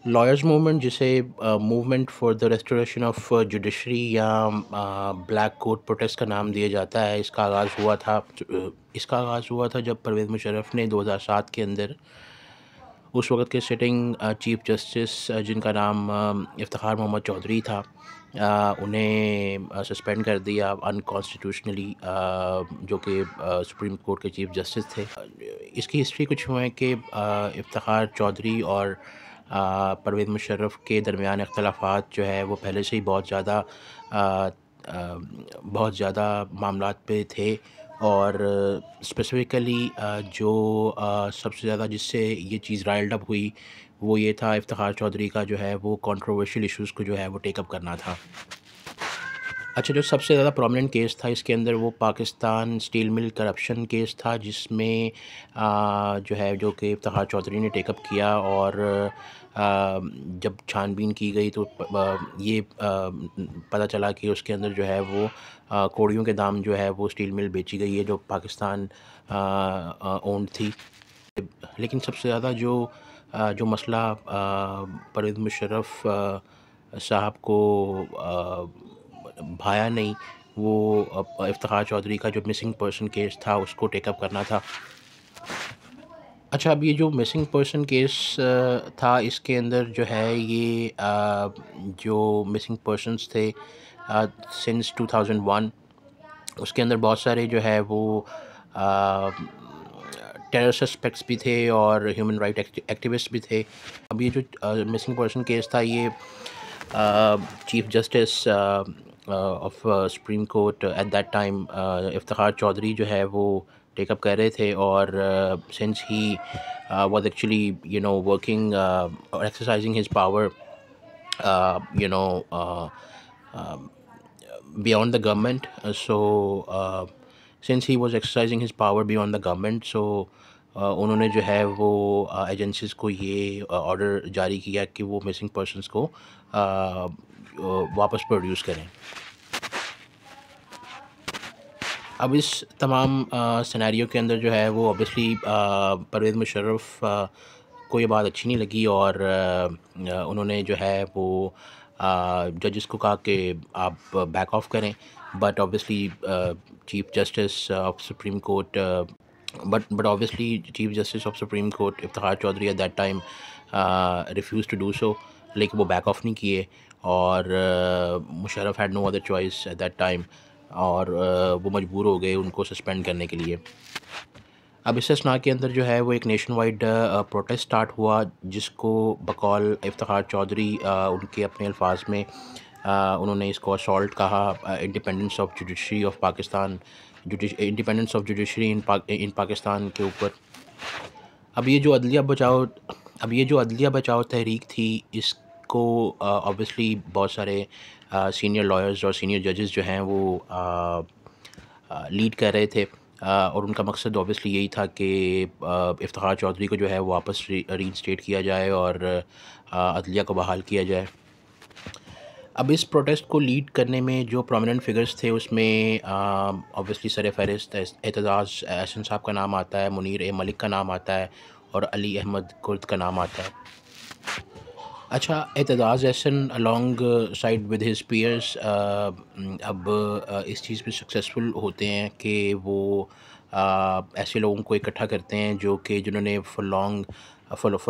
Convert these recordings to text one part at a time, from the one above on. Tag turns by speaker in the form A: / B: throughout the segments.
A: Lawyers movement جسے movement for the restoration of judiciary یا black کوٹ protest کا نام دیا جاتا ہے، اس کا آغاز ہوا تھا جب پرویز مشرف نے 2007 کے اندر اس وقت کے سٹنگ چیف جسٹس جن کا نام افتخار محمد چودھری تھا، انہیں سسپینڈ کر دیا انکانسٹیٹیوشنلی، جو کہ سپریم کورٹ کے چیف جسٹس تھے۔ اس کی ہسٹری کچھ ہے کہ افتخار چودھری اور پرویز مشرف کے درمیان اختلافات جو ہے وہ پہلے سے ہی بہت زیادہ معاملات پہ تھے، اور اسپیسیفکلی جو سب سے زیادہ جس سے یہ چیز رائلڈ اپ ہوئی وہ یہ تھا، افتخار چودھری کا جو ہے وہ کنٹروورشل ایشوز کو جو ہے وہ ٹیک اپ کرنا تھا۔ اچھا، جو سب سے زیادہ پرومیننٹ کیس تھا اس کے اندر وہ Pakistan steel mill corruption case تھا، جس میں جو کہ افتخار چودھری نے ٹیک اپ کیا، اور جب چھان بین کی گئی تو یہ پتہ چلا کہ اس کے اندر جو ہے وہ کوڑیوں کے دام جو ہے وہ اسٹیل مل بیچی گئی ہے جو پاکستان اونڈ تھی۔ لیکن سب سے زیادہ جو مسئلہ پرویز مشرف صاحب کو بھایا نہیں، وہ افتخار چودھری کا جو مسنگ پرسن کیس تھا اس کو ٹیک اپ کرنا تھا۔ اچھا، اب یہ جو مسنگ پرسن کیس تھا اس کے اندر جو ہے یہ جو مسنگ پرسنس تھے سنس 2001، اس کے اندر بہت سارے جو ہے وہ ٹیرر سسپیکٹس بھی تھے اور ہیومن رائٹ ایکٹیوسٹ بھی تھے۔ اب یہ جو مسنگ پرسن کیس تھا یہ chief justice of supreme court at that time Iftikhar Chaudhry جو ہے وہ ٹیک اپ کر رہے تھے، اور since he was actually working اور exercising his power beyond the government. Since he was exercising his power beyond the government, so انہوں نے جو ہے وہ ایجنسیز کو یہ آرڈر جاری کیا کہ وہ مسنگ پرسنس کو واپس پروڈیوس کریں۔ اب اس تمام سینیریو کے اندر جو ہے وہ اوبیسلی پرویز مشرف کو یہ بات اچھی نہیں لگی، اور انہوں نے جو ہے وہ ججز کو کہا کہ آپ بیک آف کریں، but obviously chief justice of supreme court Iftikhar Chaudhry at that time refuse to do so, لیکن وہ بیک آف نہیں کیے، اور Musharraf had no other choice at that time, اور وہ مجبور ہو گئے ان کو سسپینڈ کرنے کے لیے۔ اب اس اسنا کے اندر جو ہے وہ ایک نیشن وائڈ پروٹیسٹ سٹارٹ ہوا، جس کو بقول افتخار چودھری ان کے اپنے الفاظ میں انہوں نے اس کو اسالٹ کہا، independence of judiciary of Pakistan, independence of judiciary in Pakistan کے اوپر۔ اب یہ جو عدلیہ بچاؤ تحریک تھی، اس کو اوبیسلی بہت سارے سینئر لائرز اور سینئر ججز جو ہیں وہ لیڈ کر رہے تھے، اور ان کا مقصد اوبیسلی یہی تھا کہ افتخار چودھری کو جو ہے وہ واپس ری انسٹیٹ کیا جائے اور عدلیہ کو بحال کیا جائے۔ اب اس پروٹیسٹ کو لیڈ کرنے میں جو پرومیننٹ فگرز تھے اس میں اوبیسلی سر فہرست اعتزاز احسن صاحب کا نام آتا ہے، منیر اے ملک کا نام آتا ہے، اور علی احمد کرد کا نام آتا ہے۔ اچھا، Aitzaz Ahsan along side with his peers اب اس چیز پہ سکسیزفل ہوتے ہیں کہ وہ ایسے لوگوں کو اکٹھا کرتے ہیں جنہوں نے for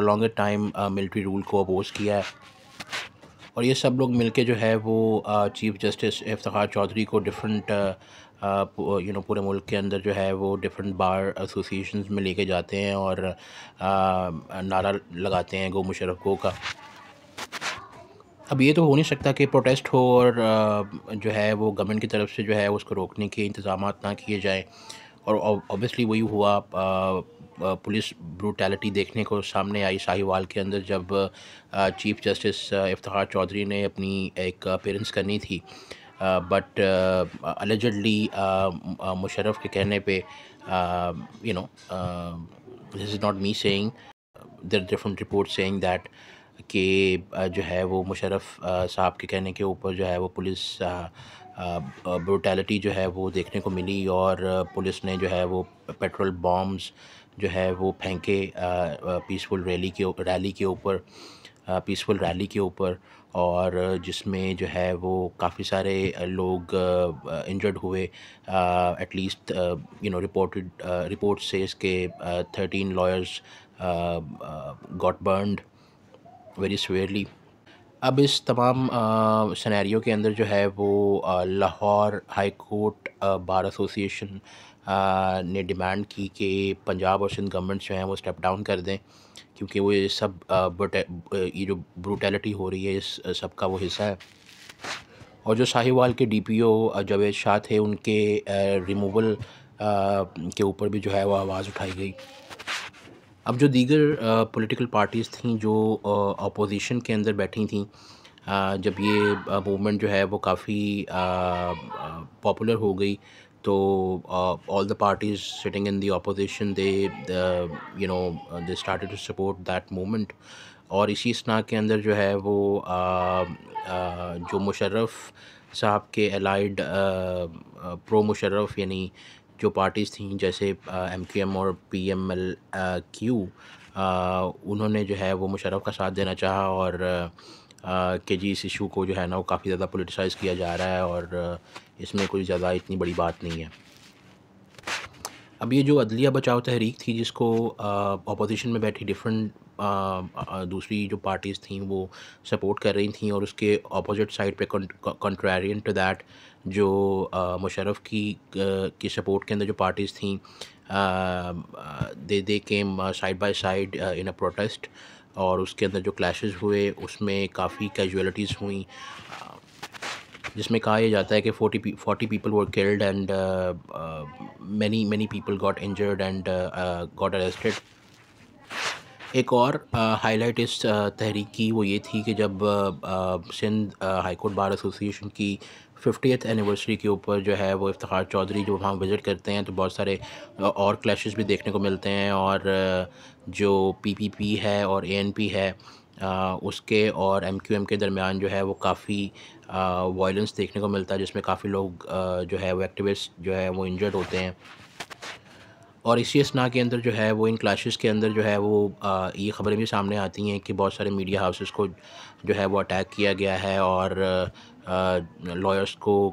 A: longer time military rule کو اپوز کیا ہے، اور یہ سب لوگ مل کے جو ہے وہ چیف جسٹس افتخار چودھری کو ڈفرینٹ پورے ملک کے اندر جو ہے وہ ڈفرینٹ بار ایسوسیشنز میں لے کے جاتے ہیں، اور نعرہ لگاتے ہیں گو مشرف گو کا۔ اب یہ تو ہو نہیں سکتا کہ پروٹیسٹ ہو اور جو ہے وہ گورنمنٹ کی طرف سے جو ہے اس کو روکنے کے انتظامات نہ کیے جائیں، اور اوبیسلی وہی ہوا۔ پولیس بروٹیلٹی دیکھنے کو سامنے آئی ساہیوال کے اندر، جب چیف جسٹس افتخار چودھری نے اپنی ایک اپیرنس کرنی تھی، بٹ الیجڈلی مشرف کے کہنے پہ this is not me saying, there different report saying that کہ جو ہے وہ مشرف صاحب کے کہنے کے اوپر جو ہے وہ پولیس بروٹیلٹی جو ہے وہ دیکھنے کو ملی، اور پولیس نے جو ہے وہ پیٹرول بامز جو ہے وہ پھینکے پیسفل ریلی کے اوپر، پیسفل ریلی کے اوپر، اور جس میں جو ہے وہ کافی سارے لوگ انجرڈ ہوئے. ایٹ لیسٹ رپورٹ سیز کہ 13 lawyers got burned very severely. اب اس تمام سینیریو کے اندر جو ہے وہ Lahore high court bar association نے ڈیمانڈ کی کہ پنجاب اور سندھ گورنمنٹس جو ہیں وہ اسٹیپ ڈاؤن کر دیں، کیونکہ وہ یہ سب یہ جو بروٹیلٹی ہو رہی ہے اس سب کا وہ حصہ ہے. اور جو ساہیوال کے ڈی پی او جاوید شاہ تھے، ان کے ریموول کے اوپر بھی جو ہے وہ آواز اٹھائی گئی. اب جو دیگر پولیٹیکل پارٹیز تھیں جو اپوزیشن کے اندر بیٹھی تھیں، جب یہ موومنٹ جو ہے وہ کافی پاپولر ہو گئی، تو all the parties sitting in the opposition they started to support that movement. اور اسی اثناء کے اندر جو ہے وہ جو مشرف صاحب کے الائڈ پرو مشرف یعنی جو پارٹیز تھیں جیسے ایم کیو ایم اور پی ایم ایل کیو، انہوں نے جو ہے وہ مشرف کا ساتھ دینا چاہا، اور کہ جی اس ایشو کو جو ہے نا وہ کافی زیادہ پولیٹیسائز کیا جا رہا ہے، اور اس میں کوئی زیادہ اتنی بڑی بات نہیں ہے. اب یہ جو عدلیہ بچاؤ تحریک تھی، جس کو اپوزیشن میں بیٹھی دوسری جو پارٹیز تھیں وہ سپورٹ کر رہی تھیں، اور اس کے اپوزٹ سائڈ پہ کنٹرارین ٹو دیٹ جو مشرف کی سپورٹ کے اندر جو پارٹیز تھیں، they came side by side in a protest. اور اس کے اندر جو کلیشز ہوئے اس میں کافی کیجویلٹیز ہوئیں، جس میں کہا یہ جاتا ہے کہ 40 people were killed and many people got injured and got arrested. ایک اور ہائی لائٹ اس تحریک کی وہ یہ تھی کہ جب Sindh high court bar association کی 50th اینیورسری کے اوپر جو ہے وہ افتخار چودھری جو وہاں وزٹ کرتے ہیں، تو بہت سارے اور کلیشز بھی دیکھنے کو ملتے ہیں. اور جو پی پی پی ہے اور اے این پی ہے، اس کے اور ایم کیو ایم کے درمیان جو ہے وہ کافی وائلنس دیکھنے کو ملتا ہے، جس میں کافی لوگ جو ہے وہ ایکٹیوسٹ جو ہے وہ انجرڈ ہوتے ہیں. اور اسی اثناء کے اندر جو ہے وہ ان کلاشز کے اندر جو ہے وہ یہ خبریں بھی سامنے آتی ہیں کہ بہت سارے میڈیا ہاؤسز کو جو ہے وہ اٹیک کیا گیا ہے، اور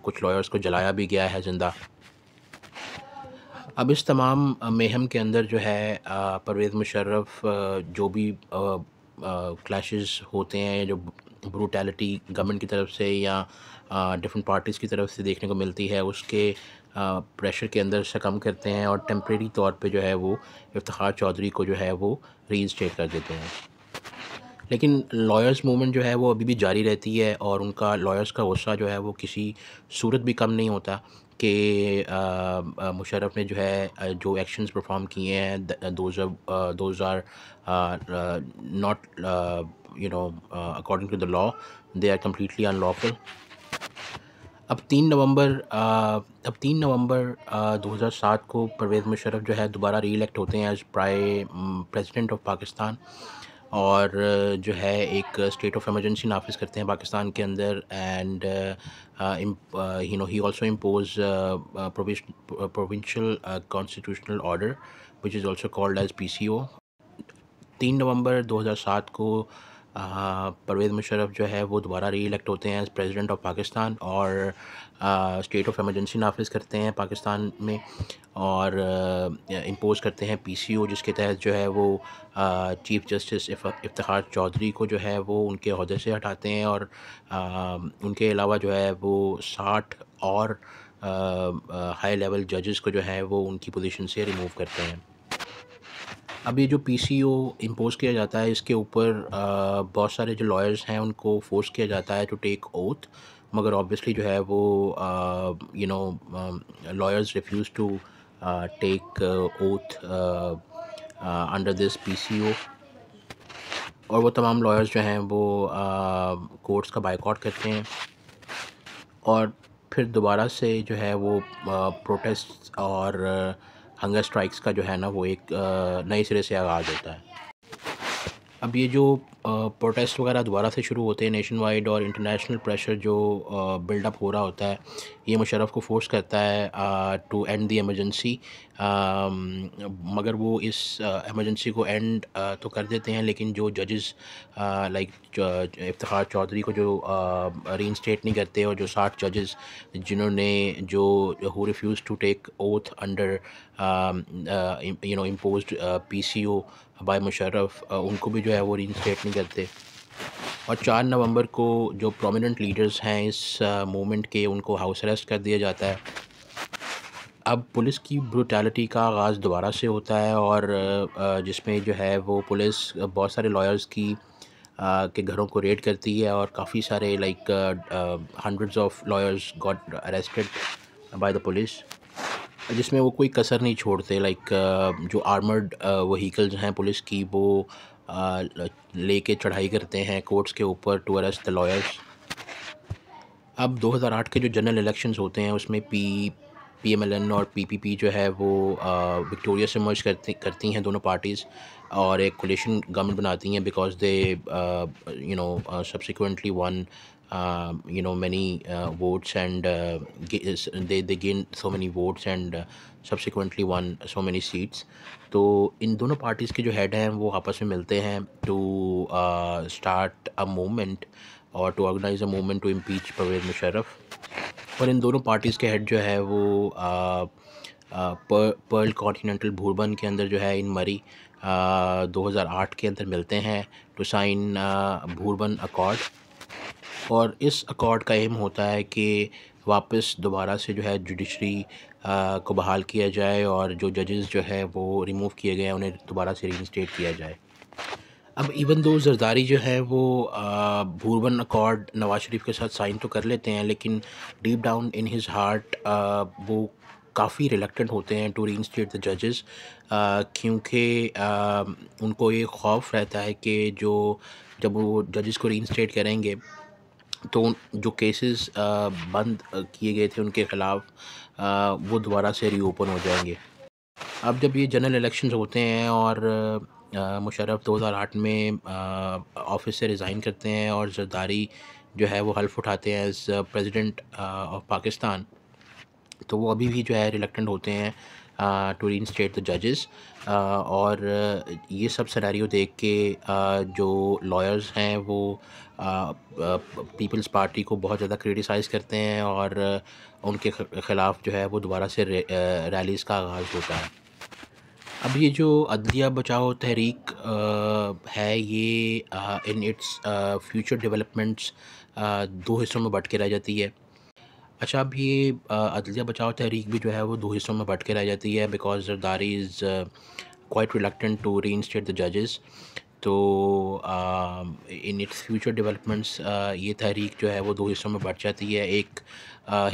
A: کچھ لائرس کو جلایا بھی گیا ہے زندہ. اب اس تمام میہم کے اندر جو ہے پرویز مشرف جو بھی کلیشز ہوتے ہیں، جو بروٹیلٹی گورنمنٹ کی طرف سے یا ڈفرینٹ پارٹیز کی طرف سے دیکھنے کو ملتی ہے، اس کے پریشر کے اندر سکم کرتے ہیں، اور ٹیمپریری طور پہ جو ہے وہ افتخار چودھری کو جو ہے وہ ری انسٹیٹ کر دیتے ہیں. لیکن لائرز موومنٹ جو ہے وہ ابھی بھی جاری رہتی ہے، اور ان کا لائرز کا غصہ جو ہے وہ کسی صورت بھی کم نہیں ہوتا کہ مشرف نے جو ہے جو ایکشنز پرفارم کیے ہیں، those are not according to the law, they are completely unlawful. اب 3 نومبر 2007 کو پرویز مشرف جو ہے دوبارہ ری الیکٹ ہوتے ہیں ایز پریزیڈنٹ آف پاکستان، اور جو ہے ایک اسٹیٹ آف ایمرجنسی نافذ کرتے ہیں پاکستان کے اندر. And he also impose provincial constitutional order which is also called as PCO. 3 نومبر 2007 کو پرویز مشرف جو ہے وہ دوبارہ ری الیکٹ ہوتے ہیں ایز پریزیڈنٹ آف پاکستان، اور اسٹیٹ آف ایمرجنسی نافذ کرتے ہیں پاکستان میں، اور امپوز کرتے ہیں PCO، جس کے تحت جو ہے وہ چیف جسٹس افتخار چودھری کو جو ہے وہ ان کے عہدے سے ہٹاتے ہیں، اور ان کے علاوہ جو ہے وہ 60 اور ہائی لیول ججز کو جو ہے وہ ان کی پوزیشن سے ریموو کرتے ہیں. اب یہ جو PCO امپوز کیا جاتا ہے، اس کے اوپر بہت سارے جو لائرز ہیں ان کو فورس کیا جاتا ہے ٹو ٹیک اوتھ، مگر آبویسلی جو ہے وہ lawyers refuse to take oath under this PCO. اور وہ تمام لائرز جو ہیں وہ کورٹس کا بائیکاٹ کرتے ہیں، اور پھر دوبارہ سے جو ہے وہ پروٹیسٹ اور ہنگر اسٹرائکس کا جو ہے نا وہ ایک نئے سرے سے آغاز ہوتا ہے. اب یہ جو پروٹیسٹ وغیرہ دوبارہ سے شروع ہوتے ہیں نیشن وائڈ، اور انٹرنیشنل پریشر جو بلڈ اپ ہو رہا ہوتا ہے یہ مشرف کو فورس کرتا ہے ٹو اینڈ دی ایمرجنسی. مگر وہ اس ایمرجنسی کو اینڈ تو کر دیتے ہیں، لیکن جو ججز لائک افتخار چودھری کو جو ری انسٹیٹ نہیں کرتے، اور جو 60 ججز جنہوں نے who refuse to take oath under imposed PCO by Musharraf, ان کو بھی جو ہے وہ ری انسٹیٹ نہیں کرتے. اور 4 نومبر کو جو پرومیننٹ لیڈرز ہیں اس موومنٹ کے، ان کو ہاؤس اریسٹ کر دیا جاتا ہے. اب پولیس کی بروٹیلٹی کا آغاز دوبارہ سے ہوتا ہے، اور جس میں جو ہے وہ پولیس بہت سارے لائرز کے گھروں کو ریڈ کرتی ہے، اور کافی سارے like hundreds of lawyers got arrested by the police, جس میں وہ کوئی کسر نہیں چھوڑتے. لائک جو آرمرڈ وہیکلز ہیں پولیس کی، وہ لے کے چڑھائی کرتے ہیں کورٹس کے اوپر ٹو اریسٹ دا لائرز. اب 2008 کے جو جنرل الیکشنز ہوتے ہیں اس میں PMLN اور PPP جو ہے وہ وکٹوریا سے مرج کرتی ہیں دونوں پارٹیز، اور ایک کولیشن گورنمنٹ بناتی ہیں، because they subsequently one many votes, and they gained so many votes and subsequently won so many seats. تو ان دونوں پارٹیز کے جو ہیڈ ہیں وہ آپس میں ملتے ہیں ٹو اسٹارٹ اے موومنٹ، اور to organise a movement to impeach Pervez Musharraf. اور ان دونوں پارٹیز کے ہیڈ جو ہے وہ پرل کانٹیننٹل بھوربن کے اندر جو ہے ان مری 2008 کے اندر ملتے ہیں ٹو سائن بھوربن اکارڈ. اور اس اکارڈ کا ایم ہوتا ہے کہ واپس دوبارہ سے جو ہے جوڈیشری کو بحال کیا جائے، اور جو ججز جو ہے وہ ریموو کیے گئے ہیں انہیں دوبارہ سے ری انسٹیٹ کیا جائے. اب ایون دو زرداری جو ہے وہ بھوربن اکارڈ نواز شریف کے ساتھ سائن تو کر لیتے ہیں، لیکن deep down in his heart وہ کافی ریلیکٹنٹ ہوتے ہیں ٹو ری انسٹیٹ دا ججز، کیونکہ ان کو یہ خوف رہتا ہے کہ جب وہ ججز کو ری انسٹیٹ کریں گے تو جو کیسز بند کیے گئے تھے ان کے خلاف وہ دوبارہ سے ری اوپن ہو جائیں گے. اب جب یہ جنرل الیکشنز ہوتے ہیں اور مشرف 2008 میں آفس سے ریزائن کرتے ہیں، اور زرداری جو ہے وہ حلف اٹھاتے ہیں ایز پریزیڈنٹ آف پاکستان، تو وہ ابھی بھی جو ہے ریلیکٹنٹ ہوتے ہیں ٹو ری انسٹیٹ دا ججز. اور یہ سب سینیریو دیکھ کے جو لائرز ہیں وہ پیپلز پارٹی کو بہت زیادہ کرٹیسائز کرتے ہیں، اور ان کے خلاف جو ہے وہ دوبارہ سے ریلیز کا آغاز ہوتا ہے. اب یہ جو عدلیہ بچاؤ تحریک ہے، یہ ان اٹس فیوچر ڈیولپمنٹس 2 حصوں میں بٹ کے رہ جاتی ہے. اچھا، اب یہ عدلیہ بچاؤ تحریک بھی جو ہے وہ 2 حصوں میں بٹ کے رہ جاتی ہے، because Zardari is quite reluctant to reinstate the ججز. تو ان اٹس فیوچر ڈیولپمنٹس یہ تحریک جو ہے وہ 2 حصوں میں بٹ جاتی ہے. ایک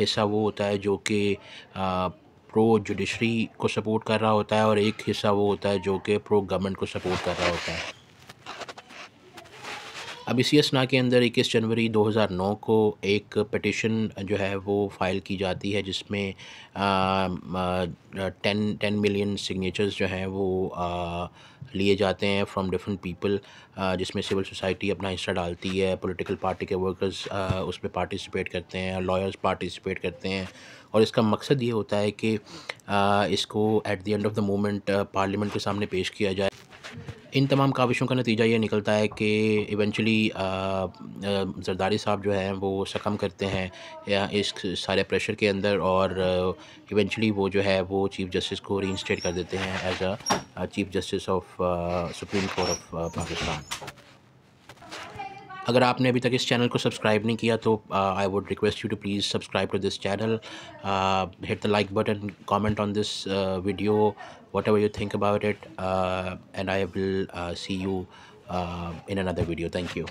A: حصہ وہ ہوتا ہے جو کہ پرو جوڈیشری کو سپورٹ کر رہا ہوتا ہے، اور ایک حصہ وہ ہوتا ہے جو کہ پرو گورنمنٹ کو سپورٹ کر رہا ہوتا ہے. اب اسی اسنا کے اندر 21 جنوری 2009 کو ایک پٹیشن جو ہے وہ فائل کی جاتی ہے، جس میں 10 ملین سگنیچرز جو ہیں وہ لیے جاتے ہیں فرام ڈفرینٹ پیپل، جس میں سول سوسائٹی اپنا حصہ ڈالتی ہے، پولیٹیکل پارٹی کے ورکرز اس میں پارٹیسپیٹ کرتے ہیں، لائرز پارٹیسپیٹ کرتے ہیں. اور اس کا مقصد یہ ہوتا ہے کہ اس کو at the end of the movement parliament کے سامنے پیش کیا جائے. ان تمام کاوشوں کا نتیجہ یہ نکلتا ہے کہ ایونچولی زرداری صاحب جو ہیں وہ سکم کرتے ہیں اس سارے پریشر کے اندر، اور ایونچولی وہ جو ہے وہ چیف جسٹس کو ری انسٹیٹ کر دیتے ہیں as a chief justice of supreme court of Pakistan. اگر آپ نے ابھی تک اس چینل کو سبسکرائب نہیں کیا تو I would request you to please subscribe to this channel, hit the like button, comment on this video whatever you think about it, and I will see you in another video. Thank you.